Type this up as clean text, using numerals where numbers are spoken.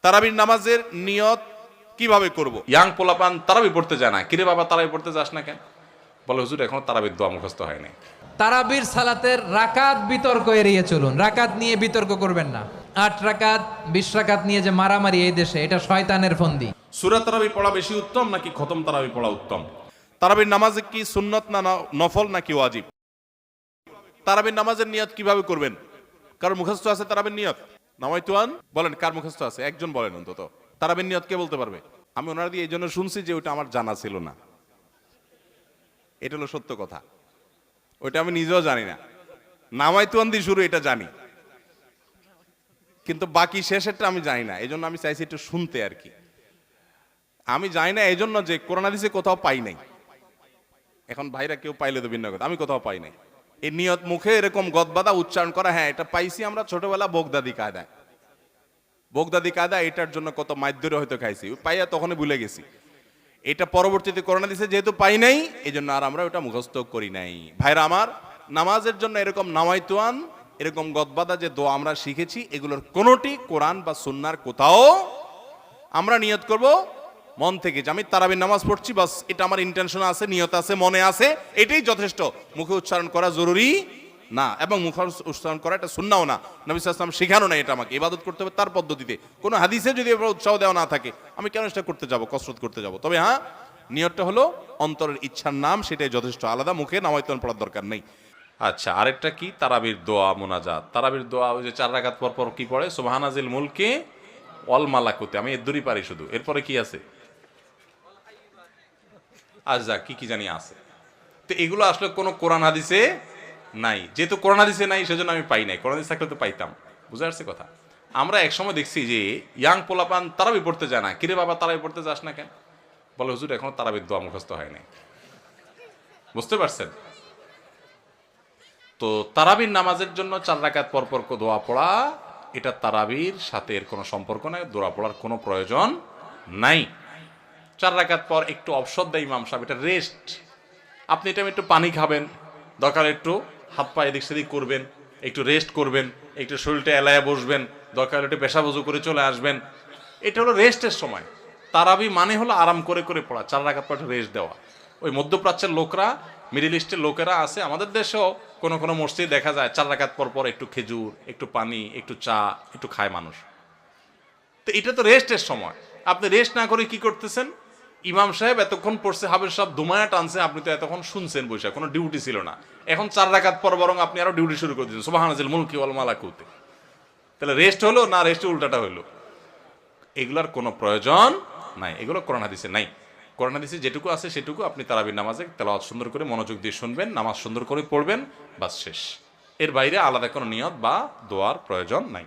তারাবির নামাজের নিয়ত কিভাবে করব? ইয়াং পোলাপান তারাবি পড়তে যায় না, কিরে বাবা তারাবি পড়তে যাস না কেন? বলে হুজুর এখনো তারাবির দোয়া মুখস্থ হয়নি। তারাবির সালাতের রাকাত বিতর্ক এড়িয়ে চলুন, রাকাত নিয়ে বিতর্ক করবেন না। 8 রাকাত 20 রাকাত নিয়ে যে মারামারি এই দেশে, এটা শয়তানের ফন্দি। সূরা তারাবি পড়া বেশি উত্তম নাকি খতম তারাবি পড়া উত্তম? তারাবির নামাজে কি সুন্নত না নফল নাকি ওয়াজিব? তারাবির নামাজের নিয়ত কিভাবে করবেন? কার মুখস্থ আছে তারাবির নিয়ত? নামাইতুয়ান বলেন, কার মুখস্থ আছে? একজন বলেন অন্তত। তারাবির নিয়ত কে বলতে পারবে? আমি ওনার দিয়ে এই জন্য শুনছি যে ওটা আমার জানা ছিল না। এটা হলো সত্য কথা, ওইটা আমি নিজেও জানি না। নামাইতুয়ান দিয়ে শুরু এটা জানি, কিন্তু বাকি শেষেরটা আমি জানি না। এই জন্য আমি চাইছি একটু শুনতে আর কি। আমি জানি না এই জন্য যে কোরআন হাদিসে কোথাও পাই নাই। এখন ভাইরা কেউ পাইলে তো ভিন্ন কথা, আমি কোথাও পাই নাই। এই নিয়ত মুখে এরকম গদবাদা উচ্চারণ করা, হ্যাঁ এটা পাইছি আমরা ছোটবেলা বোগদাদি কায়দায়। বোগদাদি কায়দা এটার জন্য কত মাইদ্যরে হয়তো খাইছি, পাইয়া তখনই ভুলে গেছি। এটা পরবর্তীতে কোরআন হাদিসে যেহেতু পাই নাই, এই জন্য আর আমরা ওটা মুখস্থ করি নাই। ভাইরা আমার, নামাজের জন্য এরকম নামাইতুয়ান, এরকম গদবাদা যে দোয়া আমরা শিখেছি, এগুলোর কোনোটি কোরআন বা সুন্নাহর কোথাও আমরা নিয়ত করব মন থেকে যে আমি তারাবির নামাজ পড়ছি, বাস এটা আমার ইন্টেনশন আছে, নিয়ত আছে, মনে আছে, এটাই যথেষ্ট। মুখে উচ্চারণ করা জরুরি না, এবং মুখে উচ্চারণ করা এটা সুন্নাও না। নবী সাল্লাল্লাহু আলাইহি ওয়াসাল্লাম শেখানো না এটা আমাকে। ইবাদত করতে হবে তার পদ্ধতিতে। কোনো হাদিসে যদি উৎসাহ দেওয়া না থাকে, আমি কেন এটা করতে যাব, কসরত করতে যাব? তবে হ্যাঁ, নিয়তটা হলো অন্তরের ইচ্ছার নাম, সেটাই যথেষ্ট। আলাদা মুখে নামাইতুয়ান পড়ার দরকার নেই। আচ্ছা, আরেকটা কি তারাবির দোয়া মুনাজাত। তারাবির দোয়া ওই যে 4 রাকাত পর পর কি পড়ে? সুবহানাজিল মুলকি ওয়াল মালাকুতি। আমি এর দূরই পারি শুধু। এরপরে কি আছে? আচ্ছা, কি জানি আছে। তো এগুলো আসলে কোনো কোরআন হাদিসে নাই। যেহেতু কোরআন হাদিসে নাই, সেজন্য আমি পাই নাই। কোরআন হাদিস থাকলে তো পাইতাম। বুঝা আসছে কথা? আমরা একসময় দেখছি যে ইয়াং পোলাপান তারাবি পড়তে যায় না, কিরে বাবা তারাবি পড়তে যাস না কেন? বলে হুজুর এখনো তারাবির দোয়া মুখস্থ হয়নি। বুঝতে পারছেন? তো তারাবির নামাজের জন্য 4 রাকাত পর পর দোয়া পড়া, এটা তারাবির সাথে এর কোনো সম্পর্ক নাই। দোয়া পড়ার কোনো প্রয়োজন নাই। 4 রাকাত পর একটু অবসর দেয় ইমাম সাহেব, এটা রেস্ট। আপনি এটা একটু পানি খাবেন, দরকার একটু হাত পা এদিক সেদিক করবেন, একটু রেস্ট করবেন, একটু শরীরটা এলায়া বসবেন, দরকার একটু পেশা বজু করে চলে আসবেন। এটা হলো রেস্টের সময়। তারাবি মানে হলো আরাম করে করে পড়া, 4 রাকাত পর রেস্ট দেওয়া। ওই মধ্যপ্রাচ্যের লোকরা, মিডিল ইস্টের লোকেরা আছে, আমাদের দেশেও কোনো কোনো মসজিদে দেখা যায় 4 রাকাত পর পর একটু খেজুর, একটু পানি, একটু চা, একটু খায় মানুষ। তো এটা তো রেস্টের সময়। আপনি রেস্ট না করে কি করতেছেন? ইমাম সাহেব এতক্ষণ পড়ছে, হাবের সাহেব দুমায়া টানছে, আপনি তো এতক্ষণ শুনছেন বসে, কোনো ডিউটি ছিল না। এখন 4 রাকাত পর বরং আপনি আরো ডিউটি শুরু করে দিচ্ছেন, সুবহানাজিল মুলকি ওয়াল মালাকুতি। তাহলে রেস্ট হলো না, রেস্টের উল্টাটা হলো? এগুলার কোনো প্রয়োজন নাই, এগুলো কোরআন হাদিসে নাই। কোরআন হাদিসে যেটুকু আছে সেটুকু আপনি তারাবির নামাজে তেলাওয়াত সুন্দর করে মনোযোগ দিয়ে শুনবেন, নামাজ সুন্দর করে পড়বেন, বাস শেষ। এর বাইরে আলাদা কোনো নিয়ত বা দোয়ার প্রয়োজন নাই।